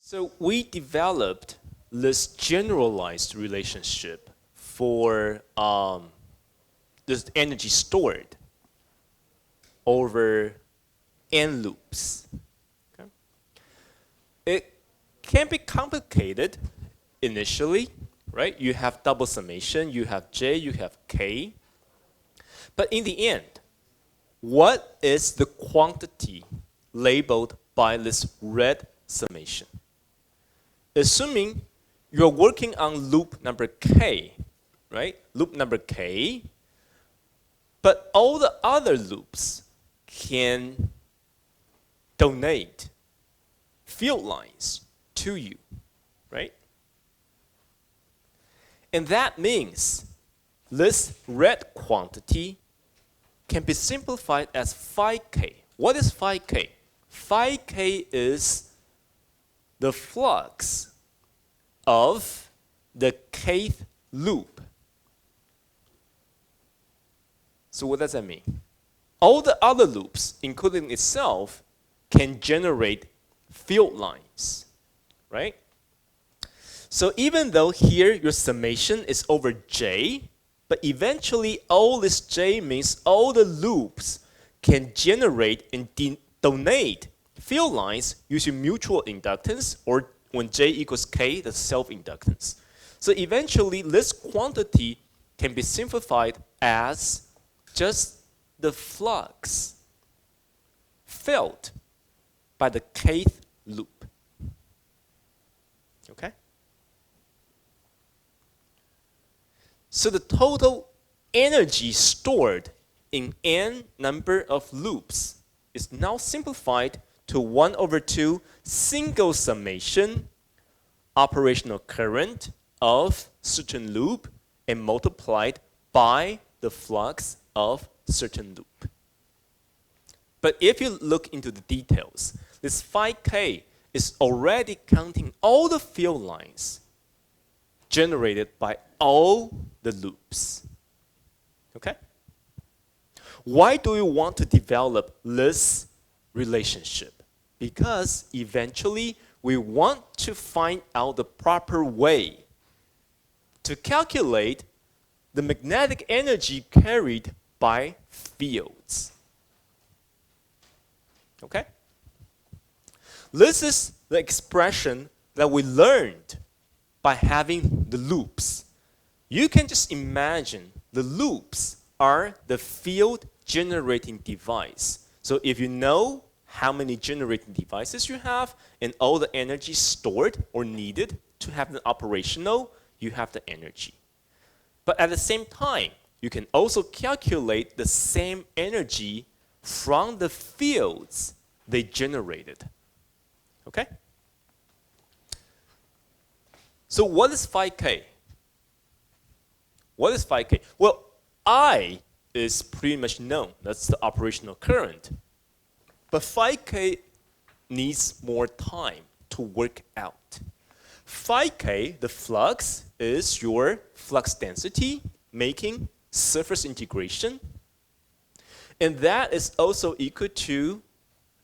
So we developed this generalized relationship for this energy stored over n loops. Okay? It can be complicated initially, right? You have double summation, you have j, you have k. But in the end, what is the quantity labeled by this red summation? Assuming you're working on loop number k, right? Loop number k, but all the other loops can donate field lines to you, right? And that means this red quantity can be simplified as phi k. What is phi k? Phi k is the flux of the kth loop. So what does that mean? All the other loops, including itself, can generate field lines, right? So even though here your summation is over j, but eventually all this j means all the loops can generate and donate field lines using mutual inductance, or when j equals k, the self-inductance. So eventually this quantity can be simplified as just the flux felt by the kth loop. Okay? So the total energy stored in n number of loops is now simplified to 1/2 single summation operational current of certain loop and multiplied by the flux of certain loop. But if you look into the details, this phi k is already counting all the field lines generated by all the loops. Okay? Why do we want to develop this relationship? Because eventually we want to find out the proper way to calculate the magnetic energy carried by fields. Okay? This is the expression that we learned by having the loops. You can just imagine the loops are the field generating device. So if you know how many generating devices you have and all the energy stored or needed to have them operational, you have the energy. But at the same time, you can also calculate the same energy from the fields they generated. Okay? So what is phi k? What is phi k? Well, I is pretty much known. That's the operational current. But phi k needs more time to work out. Phi k, the flux, is your flux density making surface integration. And that is also equal to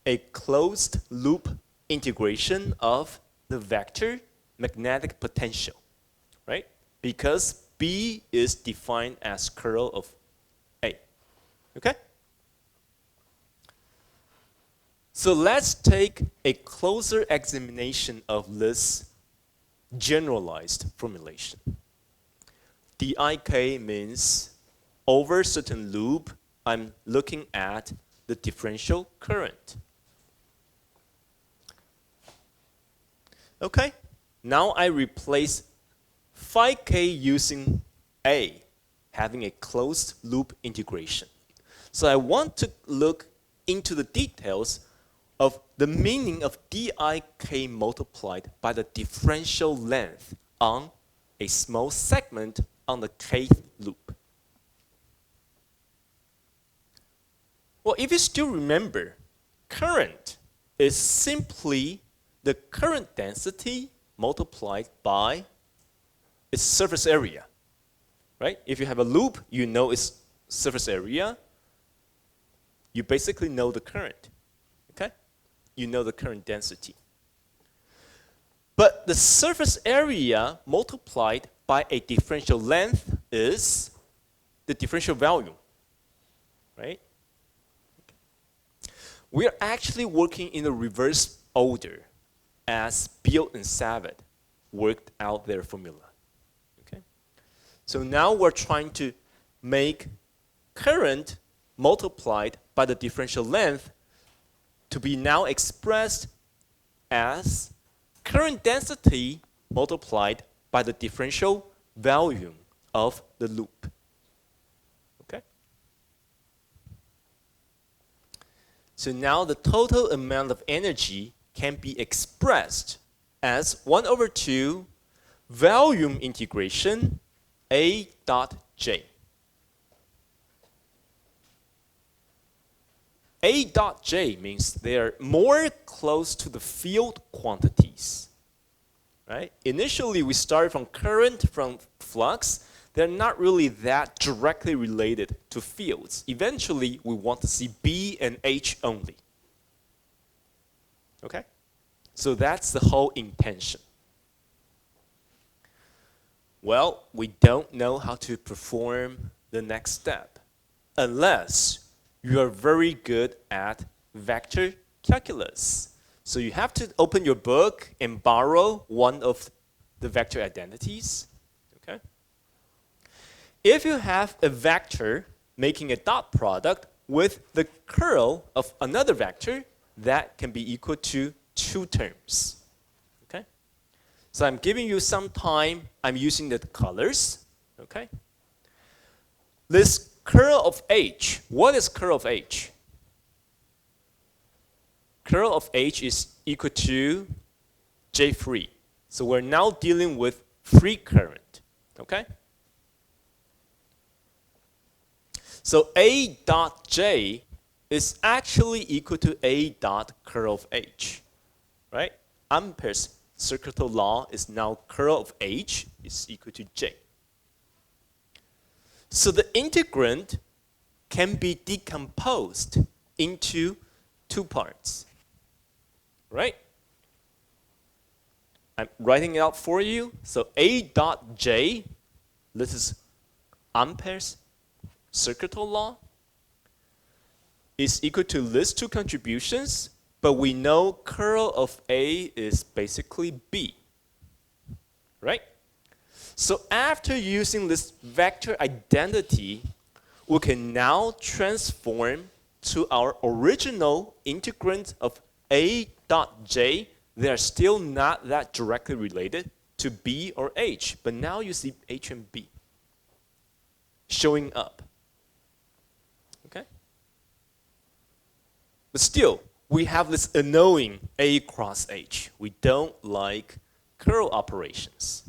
a closed loop integration of the vector magnetic potential, right? Because B is defined as curl of A. Okay? So let's take a closer examination of this generalized formulation. dik means over certain loop, I'm looking at the differential current. Okay? Now I replace phi k using A, having a closed loop integration. So I want to look into the details of the meaning of dik multiplied by the differential length on a small segment on the kth loop. Well, if you still remember, current is simply the current density multiplied by its surface area, right? If you have a loop, you know its surface area. You basically know the current, okay? You know the current density. But the surface area multiplied by a differential length is the differential volume, right? We are actually working in the reverse order as Beal and Savit worked out their formula. Okay? So now we're trying to make current multiplied by the differential length to be now expressed as current density multiplied by the differential volume of the loop. Okay? So now the total amount of energy can be expressed as 1/2 volume integration A dot J. A dot J means they are more close to the field quantities. Right? Initially, we started from current, from flux. They're not really that directly related to fields. Eventually, we want to see B and H only. Okay? So that's the whole intention. Well, we don't know how to perform the next step unless you are very good at vector calculus. So you have to open your book and borrow one of the vector identities. Okay? If you have a vector making a dot product with the curl of another vector, that can be equal to 2 terms. Okay? So I'm giving you some time. I'm using the colors. Okay? This curl of H, what is curl of H? Curl of H is equal to J free. So we're now dealing with free current. Okay? So A dot J is actually equal to A dot curl of H. Right? Amperes circuital law is now curl of H is equal to J. So the integrand can be decomposed into 2 parts. Right? I'm writing it out for you. So A dot J, this is Amperes circuital law, is equal to these 2 contributions, but we know curl of A is basically B. Right? So after using this vector identity, we can now transform to our original integrand of A dot J. They are still not that directly related to B or H, but now you see H and B showing up. Okay? But still, we have this annoying A cross H. We don't like curl operations.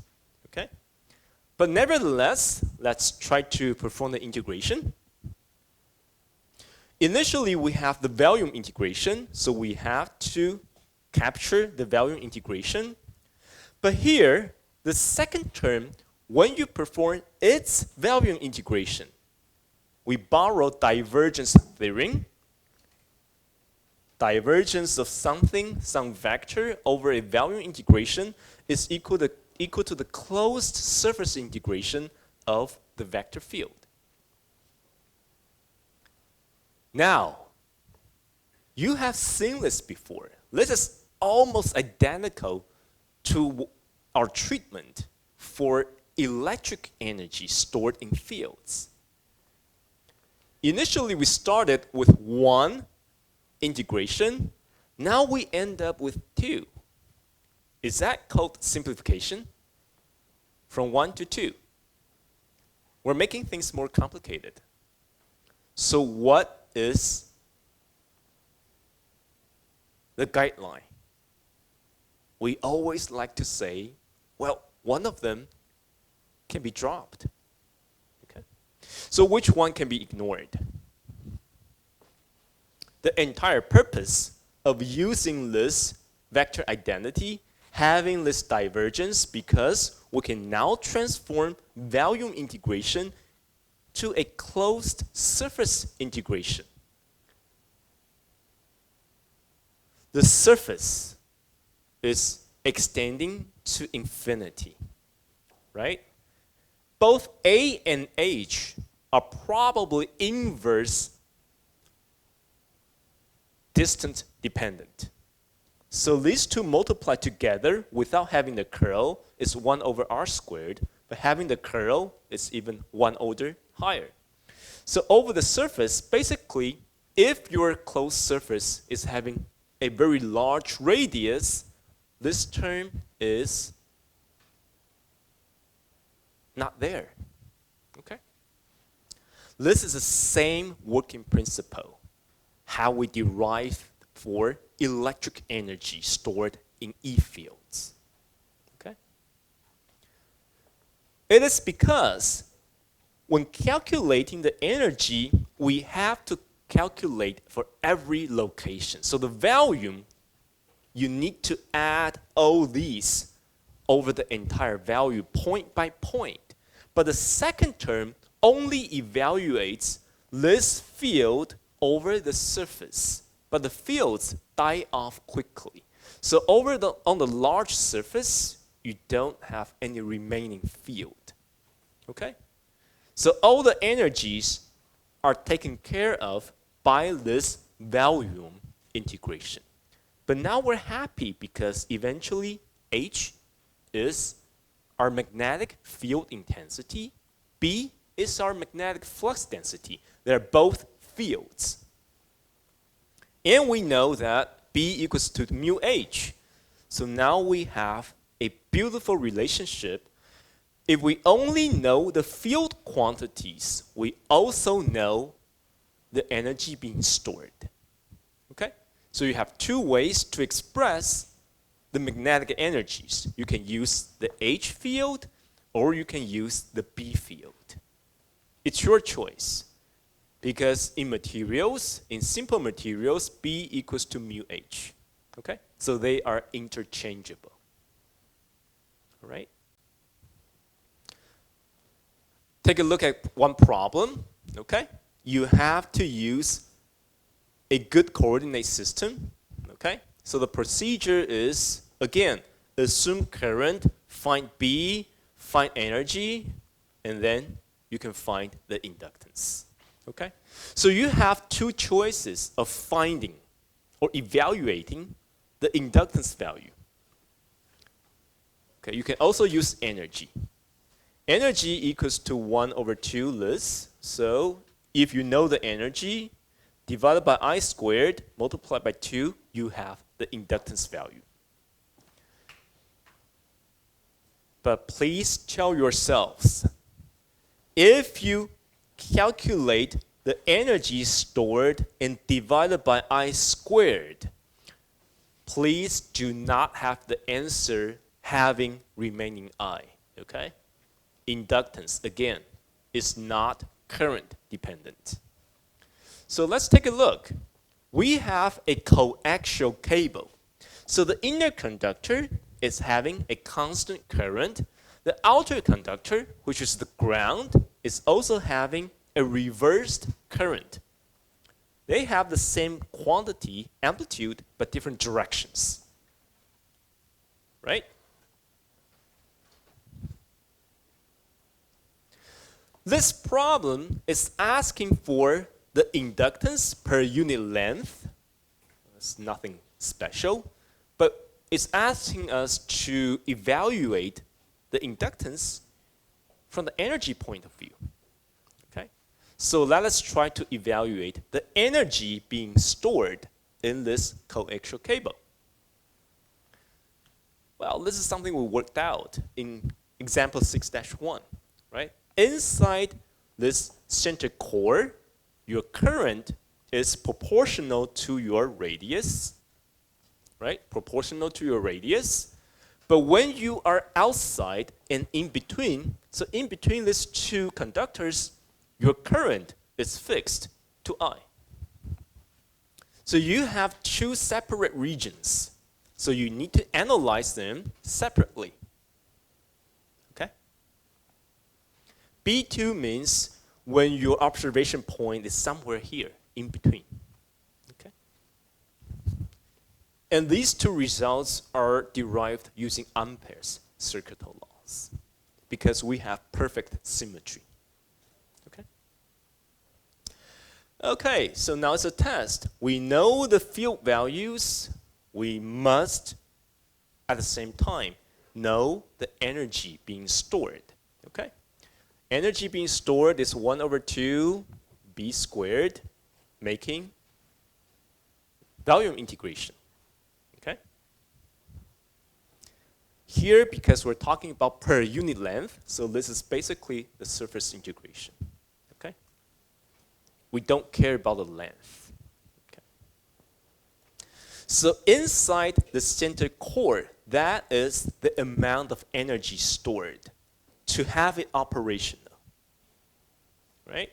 Okay? But nevertheless, let's try to perform the integration. Initially, we have the volume integration, so we have to capture the volume integration. But here, the second term, when you perform its volume integration, we borrow divergence theorem. Divergence of something, some vector, over a volume integration is equal to the closed surface integration of the vector field. Now, you have seen this before. This is almost identical to our treatment for electric energy stored in fields. Initially, we started with 1 integration. Now we end up with 2. Is that called simplification? From 1 to 2. We're making things more complicated. So what is the guideline? We always like to say, well, one of them can be dropped. Okay? So which one can be ignored? The entire purpose of using this vector identity, having this divergence, because we can now transform volume integration to a closed surface integration. The surface is extending to infinity, right? Both A and H are probably inverse distance dependent. So these two multiply together without having the curl is 1 over r squared, but having the curl is even one order higher. So over the surface, basically, if your closed surface is having a very large radius, this term is not there. Okay? This is the same working principle, how we derive for electric energy stored in E fields. Okay? It is because when calculating the energy, we have to calculate for every location. So the value, you need to add all these over the entire value point by point. But the second term only evaluates this field over the surface. But the fields die off quickly. So on the large surface, you don't have any remaining field. Okay? So all the energies are taken care of by this volume integration. But now we're happy because eventually H is our magnetic field intensity. B is our magnetic flux density. They're both fields. And we know that B equals to mu H. So now we have a beautiful relationship. If we only know the field quantities, we also know the energy being stored. Okay? So you have two ways to express the magnetic energies. You can use the H field or you can use the B field. It's your choice. Because in materials, in simple materials, B equals to mu H. Okay? So they are interchangeable. All right? Take a look at one problem. Okay? You have to use a good coordinate system. Okay? So the procedure is, again, assume current, find B, find energy, and then you can find the inductance. Okay? So you have two choices of finding or evaluating the inductance value. Okay, you can also use energy. Energy equals to 1 over 2 this. So if you know the energy, divided by I squared, multiplied by 2, you have the inductance value. But please tell yourselves, if you calculate the energy stored and divided by I squared, please do not have the answer having remaining I. Okay? Inductance, again, is not current dependent. So let's take a look. We have a coaxial cable. So the inner conductor is having a constant current. The outer conductor, which is the ground, is also having a reversed current. They have the same quantity, amplitude, but different directions. Right? This problem is asking for the inductance per unit length. It's nothing special, but it's asking us to evaluate the inductance from the energy point of view. Okay? So let us try to evaluate the energy being stored in this coaxial cable. Well, this is something we worked out in example 6-1, right? Inside this center core, your current is proportional to your radius, right? Proportional to your radius. But when you are outside and in between, so in between these two conductors, your current is fixed to I. So you have two separate regions. So you need to analyze them separately. Okay? B2 means when your observation point is somewhere here, in between. Okay? And these two results are derived using Amperes circuit laws because we have perfect symmetry. Okay? Okay, so now it's a test. We know the field values. We must, at the same time, know the energy being stored. Okay? Energy being stored is 1 over 2 b squared, making volume integration. Okay? Here, because we're talking about per unit length, so this is basically the surface integration. Okay? We don't care about the length. Okay? So inside the center core, that is the amount of energy stored to have it operational. Right?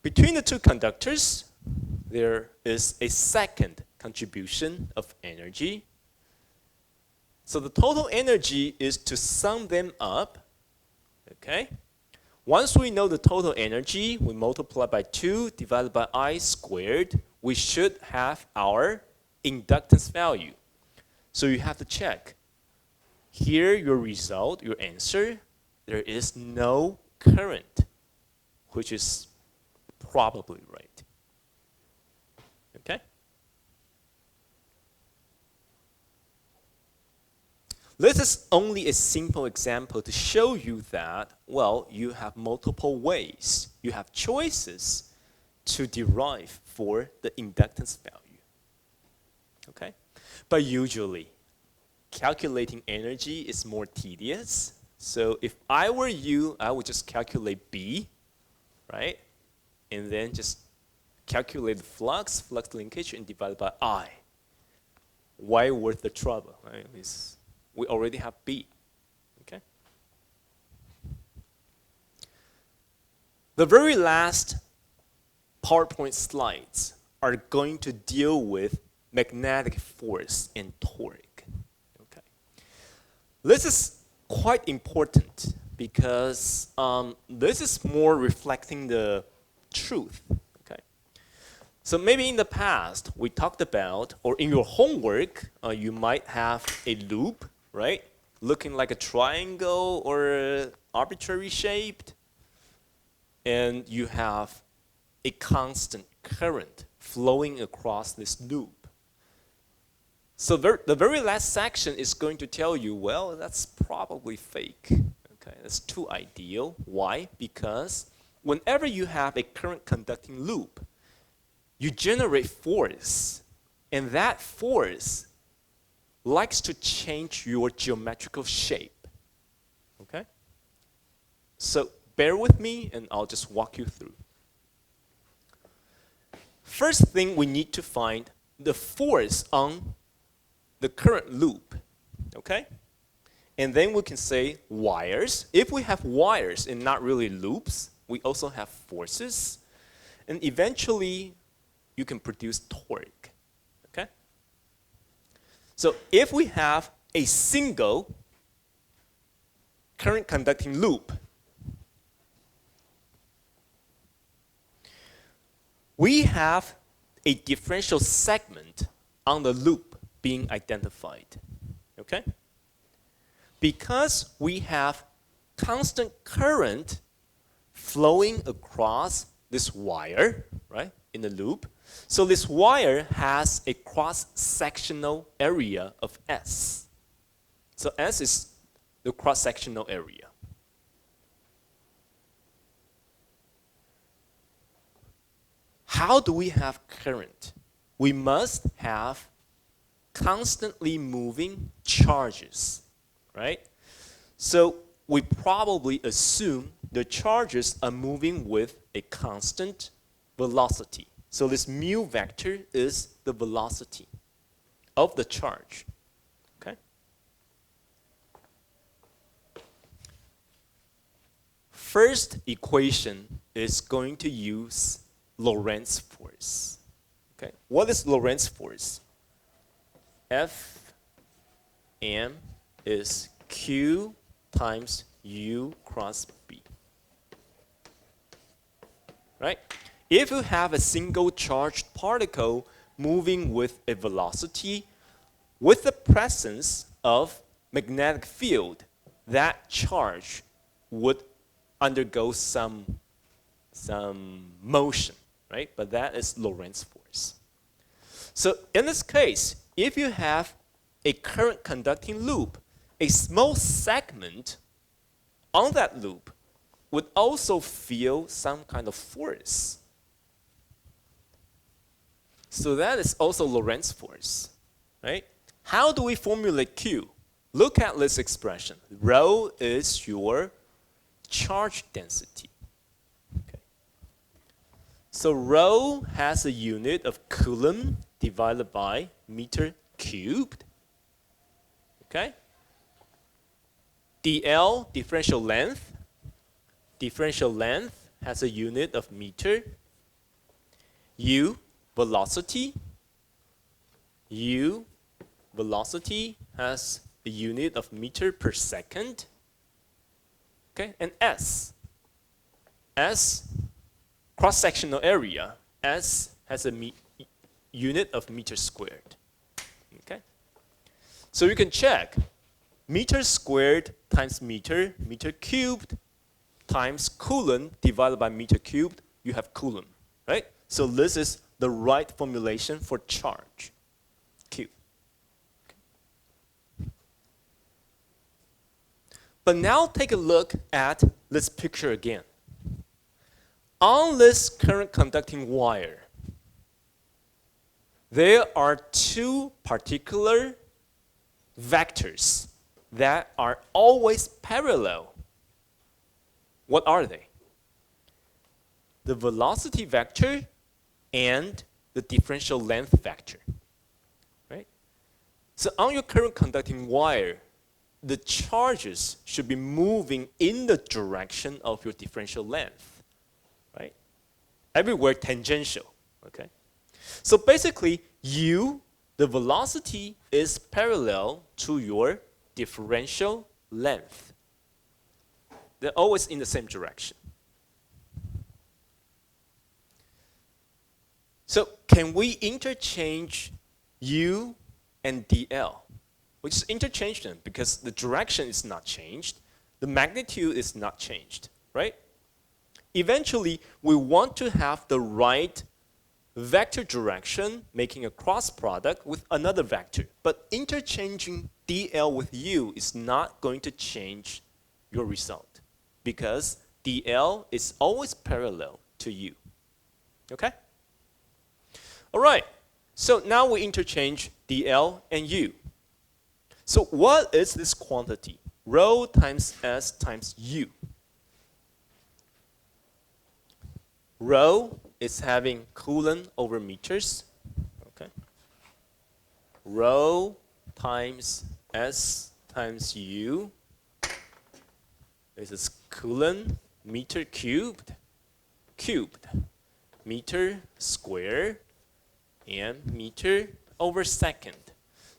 Between the two conductors, there is a second contribution of energy. So the total energy is to sum them up. Okay? Once we know the total energy, we multiply by 2 divided by I squared. We should have our inductance value. So you have to check. Here, your result, your answer, there is no current, which is probably right. Okay? This is only a simple example to show you that, well, you have multiple ways. You have choices to derive for the inductance value. Okay? But usually, calculating energy is more tedious. So if I were you, I would just calculate B, right? And then just calculate the flux linkage, and divide by I. Why worth the trouble? Right? We already have B. Okay? The very last PowerPoint slides are going to deal with magnetic force and torque. Okay? This is quite important because this is more reflecting the truth. Okay? So maybe in the past we talked about, or in your homework, you might have a loop, right? Looking like a triangle or arbitrary shaped. And you have a constant current flowing across this loop. So the very last section is going to tell you, well, that's probably fake. Okay, that's too ideal. Why? Because whenever you have a current conducting loop, you generate force. And that force likes to change your geometrical shape. Okay? So bear with me and I'll just walk you through. First thing, we need to find the force on the current loop. Okay? And then we can say wires. If we have wires and not really loops, we also have forces. And eventually, you can produce torque. Okay? So if we have a single current conducting loop, we have a differential segment on the loop being identified. Okay? Because we have constant current flowing across this wire, right, in the loop. So this wire has a cross-sectional area of S. So S is the cross-sectional area. How do we have current? We must have constantly moving charges, right? So we probably assume the charges are moving with a constant velocity. So this mu vector is the velocity of the charge. Okay? First equation is going to use Lorentz force. Okay? What is Lorentz force? F m is Q times U cross B. Right? If you have a single charged particle moving with a velocity with the presence of magnetic field, that charge would undergo some motion, right? But that is Lorentz force. So in this case, if you have a current conducting loop, a small segment on that loop would also feel some kind of force. So that is also Lorentz force, right? How do we formulate Q? Look at this expression. Rho is your charge density. Okay. So rho has a unit of coulomb divided by meter cubed. Okay. dl, differential length. Differential length has a unit of meter. U, velocity. U, velocity has a unit of meter per second. Okay, and S. S, cross-sectional area. S has a unit of meter squared. Okay, so you can check meter squared times meter, meter cubed times coulomb divided by meter cubed, you have coulomb, right? So this is the right formulation for charge, Q. Okay. But now take a look at this picture again. On this current conducting wire, there are two particular vectors that are always parallel. What are they? The velocity vector and the differential length vector, right? So on your current conducting wire, the charges should be moving in the direction of your differential length, right? Everywhere tangential, okay? So basically, U, the velocity, is parallel to your differential length. They're always in the same direction. So can we interchange U and dl? We just interchange them because the direction is not changed. The magnitude is not changed, right? Eventually, we want to have the right vector direction, making a cross product with another vector. But interchanging dl with u is not going to change your result because dl is always parallel to u. Okay? All right. So now we interchange dl and u. So what is this quantity? Rho times s times u. Rho is having coulomb over meters. Okay. Rho times s times u. This is coulomb meter cubed, meter square, and meter over second.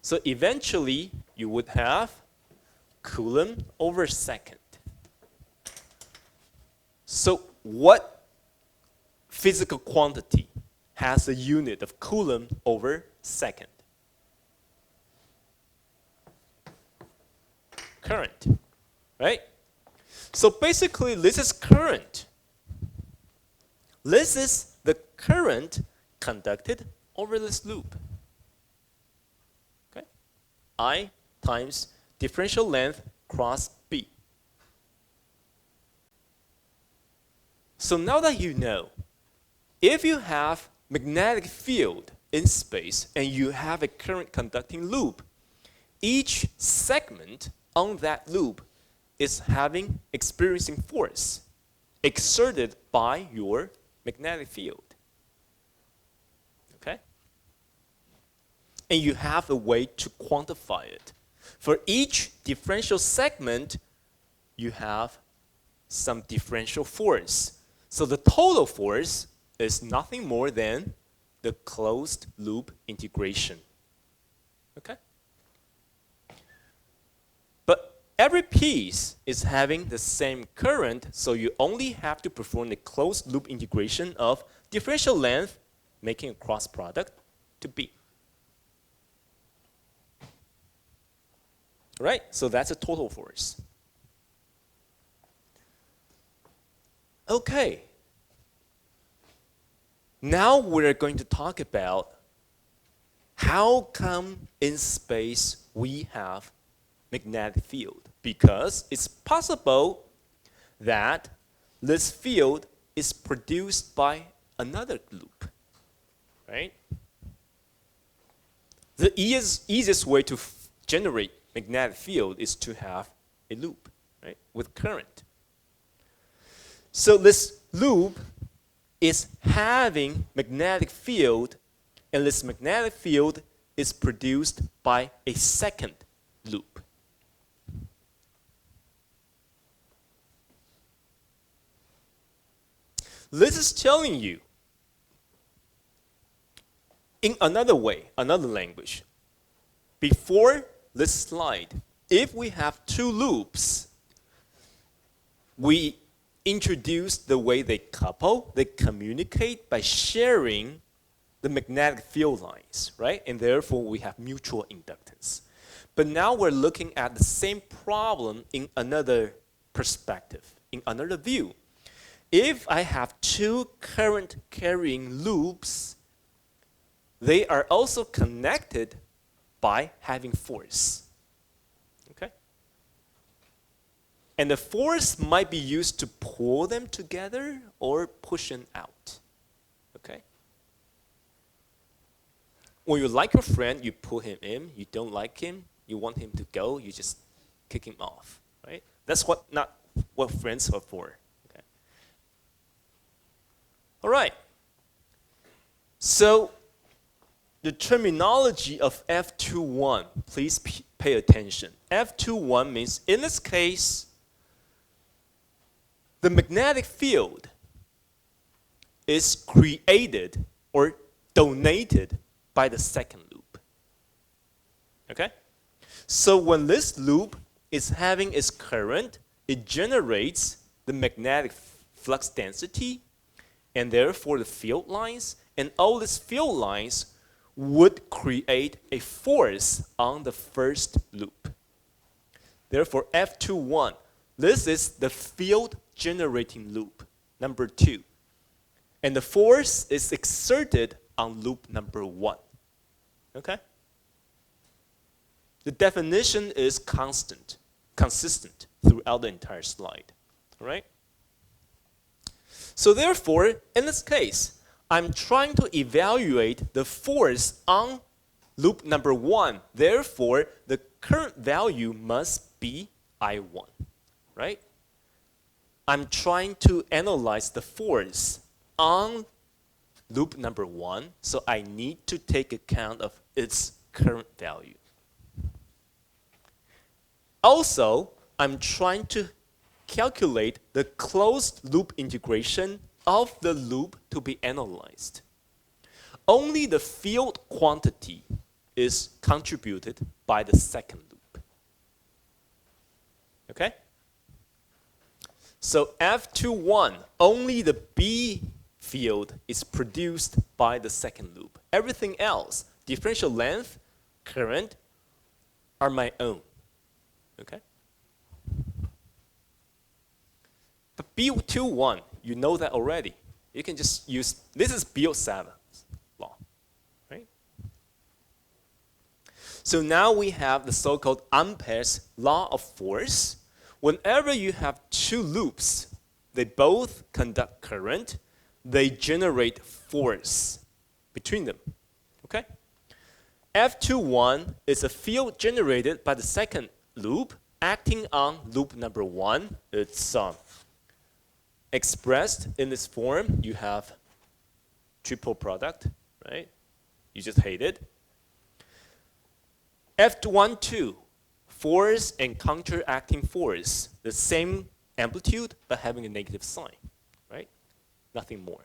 So eventually, you would have coulomb over second. So what physical quantity has a unit of coulomb over second? Current, right? So basically, this is current. This is the current conducted over this loop. Okay? I times differential length cross B. So now that you know, if you have magnetic field in space and you have a current conducting loop, each segment on that loop is experiencing force exerted by your magnetic field. Okay? And you have a way to quantify it. For each differential segment, you have some differential force. So the total force is nothing more than the closed loop integration. Okay? But every piece is having the same current, so you only have to perform the closed loop integration of differential length, making a cross product, to be. Right? So that's a total force. Okay. Now we're going to talk about how come in space we have magnetic field. Because it's possible that this field is produced by another loop, right? The easiest way to generate magnetic field is to have a loop, right, with current. So this loop is having magnetic field, and this magnetic field is produced by a second loop. This is telling you, in another way, another language, before this slide, if we have two loops, we introduce the way they couple, they communicate by sharing the magnetic field lines, right? And therefore, we have mutual inductance. But now we're looking at the same problem in another perspective, in another view. If I have two current carrying loops, they are also connected by having force. Okay? And the force might be used to pull them together or push them out. Okay? When you like your friend, you pull him in. You don't like him, you want him to go, you just kick him off. Right? That's not what friends are for. All right, so the terminology of F21, please pay attention. F21 means, in this case, the magnetic field is created or donated by the second loop. Okay? So when this loop is having its current, it generates the magnetic flux density, and therefore the field lines, and all these field lines would create a force on the first loop. Therefore, F21, this is the field generating loop, number 2. And the force is exerted on loop number 1. Okay? The definition is consistent throughout the entire slide. All right? So therefore, in this case, I'm trying to evaluate the force on loop number 1. Therefore, the current value must be I1, right? I'm trying to analyze the force on loop number 1, so I need to take account of its current value. Also, I'm trying to calculate the closed loop integration of the loop to be analyzed. Only the field quantity is contributed by the second loop. Okay? So F21, only the B field is produced by the second loop. Everything else, differential length, current, are my own. Okay? But B21, you know that already. You can just use, this is Biot-Savin's law, right? So now we have the so-called Amperes Law of Force. Whenever you have two loops, they both conduct current, they generate force between them, okay? F21 is a field generated by the second loop acting on loop number 1. It's expressed in this form. You have triple product, right? You just hate it. F12, force and counteracting force, the same amplitude but having a negative sign, right? Nothing more.